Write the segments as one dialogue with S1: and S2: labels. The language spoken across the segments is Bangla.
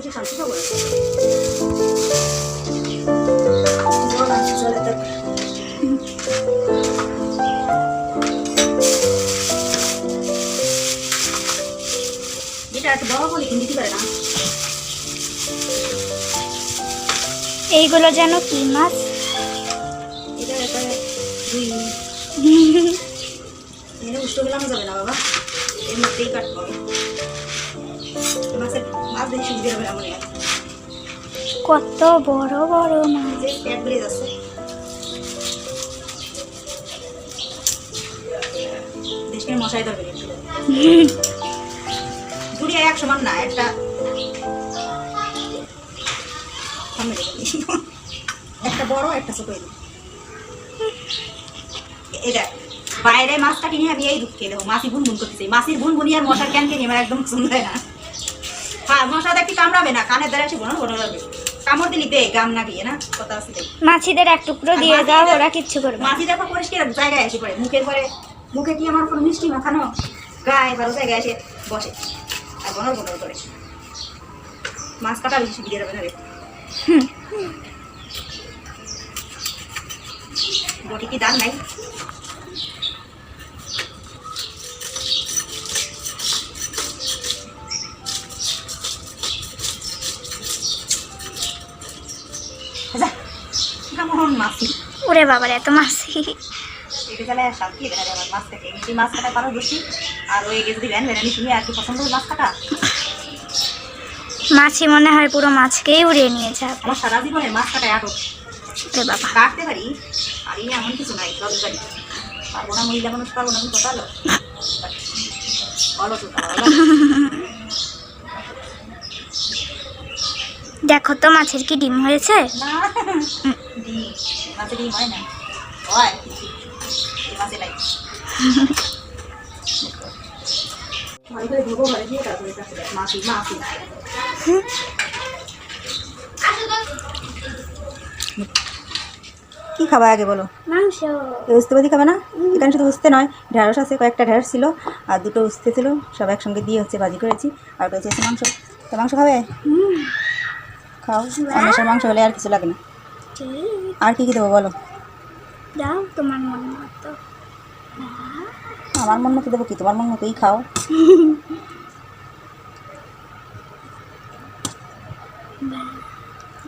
S1: কিছু শান্তি পাবো জল আছে জলে তো এটা একটু বড় বলি কিন্তু দিতে পারে না।
S2: এইগুলো যেন কি মাছ?
S1: এটা এবারে দুই এটা উষ্ণ গেলাম যাবে না বাবা, এর মধ্যেই কাটবো মাছের মাছ দেখে সুবিধা হবে না মনে হয়।
S2: কত বড় বড় মাছ,
S1: যে পেট বেড়ে যাচ্ছে। দেশকে মশাই ধরবে দুটি এক সমান না, একটা একটা বড় একটা ছোট। এটা বাইরে মাছটা কিনে আমি এই দুধ খেয়ে দেবো, মাছি বুন বুন করতেছে, মাছির বুন বুনি আর মশার ক্যান কিনে আমার একদম পছন্দ হয় না। হ্যাঁ মশা দেখতে কামড়াবে না, কানের দ্বারা এসে বোনো বোনো যাবে, কামড় দিলি দে গাম না গিয়ে না কথা আছে।
S2: মাছিদের এক টুকরো দিয়ে দাও, ওরা কিচ্ছু করবে।
S1: মাছি দেখো পরিষ্কার জায়গায় এসে পড়ে, মুখের পরে মুখে কি আমার কোনো মিষ্টি মাখানো গায়ে ভালো জায়গায় এসে বসে আর বনর বনর করে। মাছ কাটা বেশি সুবিধা হবে না রে। বটি কি দাম নাই? মাছি
S2: ওরে বাবার এত মাছি।
S1: এটা তাহলে শান্তি দেখা যায় আমার মাছ থেকে এই মাছ কাটা পারো বেশি। আর ওই গেছে দিবেন বেরানি শুনে আর কি পছন্দ হয় মাছ কাটা।
S2: মাছি মনে হয় পুরো মাছকেই উড়িয়ে নিয়ে যাবে।
S1: আমার সারা জীবনের মাছ কাটায় আটক।
S2: ওরে বাবা,
S1: কাটতে পারি আর এমন কিছু নাই, সব পারি পারবো না, মহিলা মানুষ পারবো না, কথা হলো বলো তো।
S2: দেখো তো মাছের কি ডিম হয়েছে?
S1: না ডিম মাছের ডিম হয় না, হয় মাছে নাই। ভালো করে ধোবো, ঘরে দিয়ে তারপরে মাছি মাছি। কি খাবা আগে বলো?
S2: মাংস।
S1: উস্তে ভাজি খাবে না? এখানে শুধু উস্তে নয়, ঢেঁড়স আছে, কয়েকটা ঢেঁড়স ছিল আর দুটো উস্তে ছিল, সব একসঙ্গে দিয়ে হচ্ছে ভাজি করেছি। আর ওটা হচ্ছে মাংস। তো মাংস খাবে? খাও, মাংসের মাংস হলে আর কিছু লাগে না। আর কি কি দেবো বলো?
S2: দাও তোমার মন মতো।
S1: আমার মন মতো দেবো কি, তোমার মন মতোই খাও।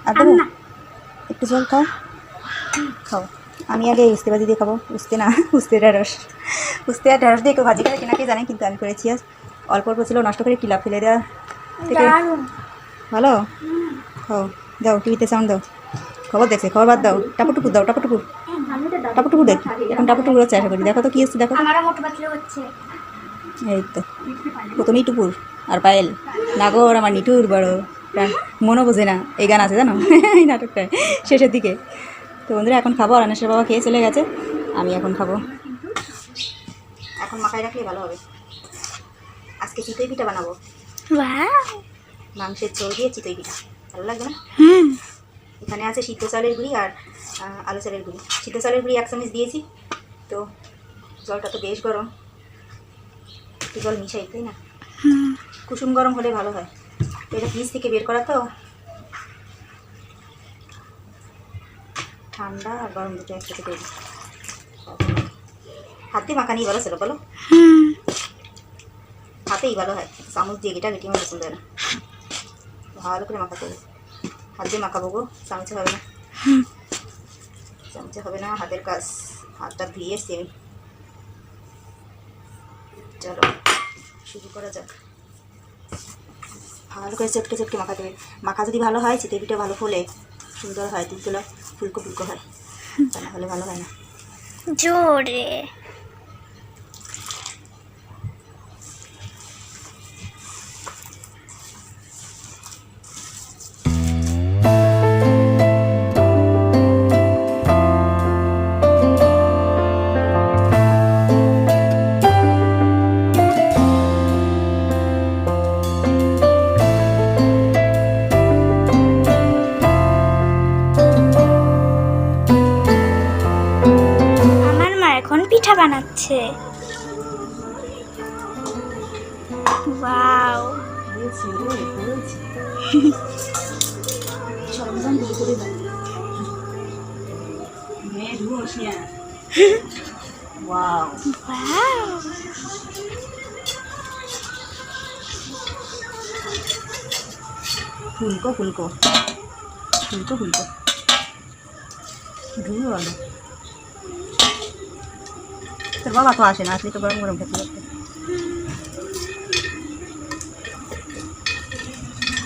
S1: আর দেবো একটু জল, খাও খাও। আমি আগে উস্তে ভাজি দিয়ে খাবো, উস্তে না উস্তে ঢেঁড়স, উস্তে আর ঢেঁড়স দিয়ে কেউ ভাজি করে কিনা কে জানে, কিন্তু আমি করেছি আজ। অল্প অল্প ছিল, নষ্ট করে কিলা ফেলে দেওয়া থেকে ভালো। খাও, দাও টিভিতে সাউন্ড দাও, খবর দেখছে, খবর বাদ দাও, টাপুটুকুর দাও, টাপুটুকুর টাপুটুকুর দেখি এখন, টাপুটুকুর হচ্ছে আশা করি। দেখো তো কী হচ্ছে, দেখো এই তো প্রথমেই টুকুর আর পায়েল নাগর আমার নিঠুর বড় প্রাণ, মনও বোঝে না, এই গান আছে জানো এই নাটকটায় শেষের দিকে। তো বন্ধুরা এখন খাবো, আর আনাসের বাবা খেয়ে চলে গেছে, আমি এখন খাবো। এখন মাখায় রাখলে ভালো হবে। আজকে চিতই পিঠা বানাবো, মাংসের ঝোল দিয়ে চিতই পিঠা, ভালো লাগবে না? এখানে আছে সিদ্ধ চালের গুঁড়ি আর আলু চালের গুঁড়ি। সিদ্ধ চালের গুঁড়ি 1 চামচ দিয়েছি। তো জলটা তো বেশ গরম, একটু জল মিশাই, তাই না? কুসুম গরম হলে ভালো হয়। এটা ফ্রিজ থেকে বের করা তো, ঠান্ডা আর গরম দুটো একসাথে করে হাত দিয়ে মাখানি ভালো ছিল বলো? হাতেই ভালো হয়, চামচ দিয়ে গেটা গেটি আমার পছন্দ হয় না, ভালো করে মাখাতে হবে। হাত দিয়ে মাখাবো গো, চামচে হবে না, চামচে হবে না, হাতের কাজ। হাতটা ধুয়ে এসছি আমি। চলো শুরু করা যাক। ভালো করে চটকে চটকে মাখাতে হবে। মাখা যদি ভালো হয় চিতই পিঠা ভালো ফোলে, সুন্দর হয়, তুলতুলা ফুলকো ফুলকো হয়, তা না হলে ভালো হয় না।
S2: জোরে পিঠা বানাচ্ছে। ওয়াও,
S1: সরঞ্জামগুলো করে দেয় মেয়ে রুশিয়া ওয়াও
S2: ওয়াও
S1: ফুলকো ফুলকো ফুলকো ফুলকো ধুয়ে বলো তোর বাবা তো আসে না, আসলে তো গরম গরম খেতে লাগবে।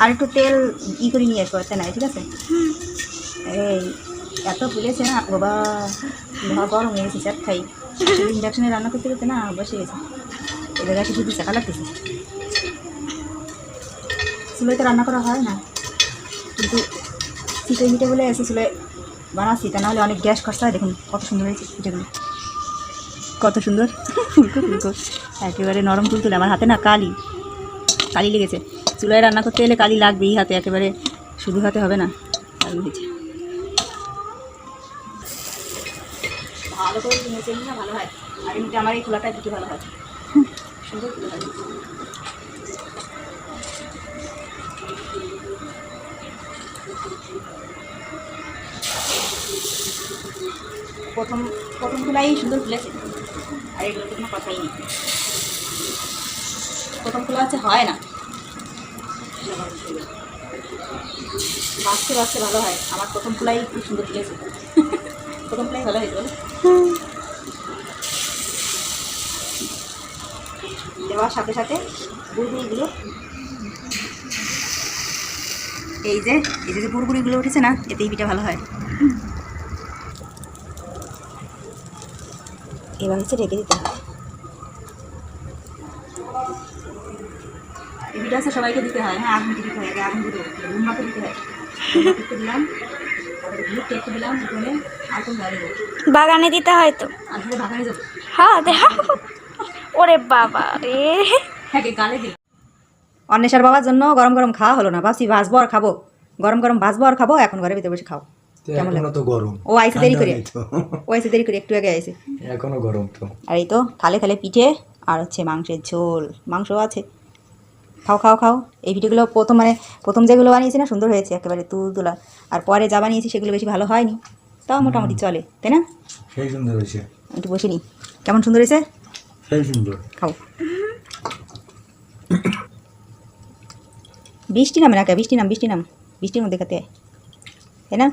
S1: আর একটু তেল করে নিয়ে আসবো, তাই না? ঠিক আছে। এই এত ফুলেছে না বাবা, লোহা গরম হয়ে গেছে, চাপ খাই। ইন্ডাকশনে রান্না করতে করতে না বসে গেছে, এদের কাছে শুধু চাকা লাগতেছে। চুলোয় তো রান্না করা হয় না, কিন্তু শীতের মিটে বলে এসে চুলোয় বানাচ্ছি, তা নাহলে অনেক গ্যাস খরচা হয়। দেখুন কত সুন্দর হয়েছে পিঠেগুলো, কত সুন্দর ফুলকো ফুলকো, একেবারে নরম তুলতুলে। আমার হাতে না কালি কালি লেগেছে, চুলায় রান্না করতে গেলে কালি লাগবেই হাতে, একেবারে শুধু হাতে হবে না। কালি হয়েছে, ভালো করে নিয়েছে না, ভালো হয়। আর এমনিতে আমার এই খোলাটা একটু ভালো হয়, সুন্দর ফুল হয়। প্রথম প্রথম খোলাই সুন্দর ফুলেছে, আর এগুলো তো কোনো কথাই নেই। প্রথম খোলা হচ্ছে হয় না, বাঁচতে বাঁচতে ভালো হয়। আমার প্রথম খোলাই খুব সুন্দর ফুলেছে, প্রথম খোলাই ভালো হয়েছে। দেওয়ার সাথে সাথে বুড়বুড়িগুলো, এই যে বুড়বুড়িগুলো উঠেছে না, এতেই পিঠা ভালো হয়। এবার হচ্ছে রেখে দিতে হবে। এই পিঠা আছে সবাইকে দিতে হয়, হ্যাঁ আগুন দিতে হয়, আগুন দিতে হয়, রুমাকে দিতে হয়। রুমাকে দিলাম, তারপরে দুধ কেটে দিলাম, দুপুরে আর কোন গাড়ি দেবো,
S2: বাগানে দিতে হয় তো।
S1: আর ধরে বাগানে যাবো।
S2: হ্যাঁ দেখো, ওরে বাবা রে।
S1: হ্যাঁ গালে দিলাম। অন্বেষার বাবার জন্য গরম গরম খাওয়া হলো না, ভাবছি ভাজবো আর খাবো, গরম গরম ভাজবো আর খাবো। এখন ঘরে ভিতরে বসে খাও, কেমন লাগে?
S3: তো গরম,
S1: ও আইসে দেরি করে, ও আইসে দেরি করে, একটু আগে আইসে।
S3: এখনো গরম তো।
S1: আর এই তো থালে থালে পিঠে আর হচ্ছে মাংসের ঝোল, মাংসও আছে। খাও খাও খাও। এই ভিডিওগুলো প্রথম যেগুলো বানিয়েছি না সুন্দর হয়েছে, একেবারে তুলা। আর পরে যা বানিয়েছি সেগুলো বেশি ভালো হয়নি, তাও মোটামুটি চলে, তাই না?
S3: সেই সুন্দর হয়েছে,
S1: একটু বসে নি, কেমন সুন্দর হয়েছে,
S3: সেই সুন্দর।
S1: খাও। বৃষ্টি নামে না কে? বৃষ্টির মধ্যে খেতে, তাই না?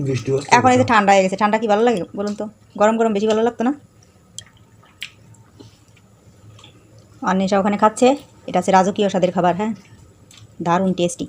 S3: বৃষ্টি
S1: এখন এই যে ঠান্ডা হয়ে গেছে, ঠান্ডা কি ভালো লাগে বলুন তো? গরম গরম বেশি ভালো লাগতো না? অন্বেষা ওখানে খাচ্ছে, এটা হচ্ছে রাজকীয় স্বাদের খাবার, হ্যাঁ দারুণ টেস্টি।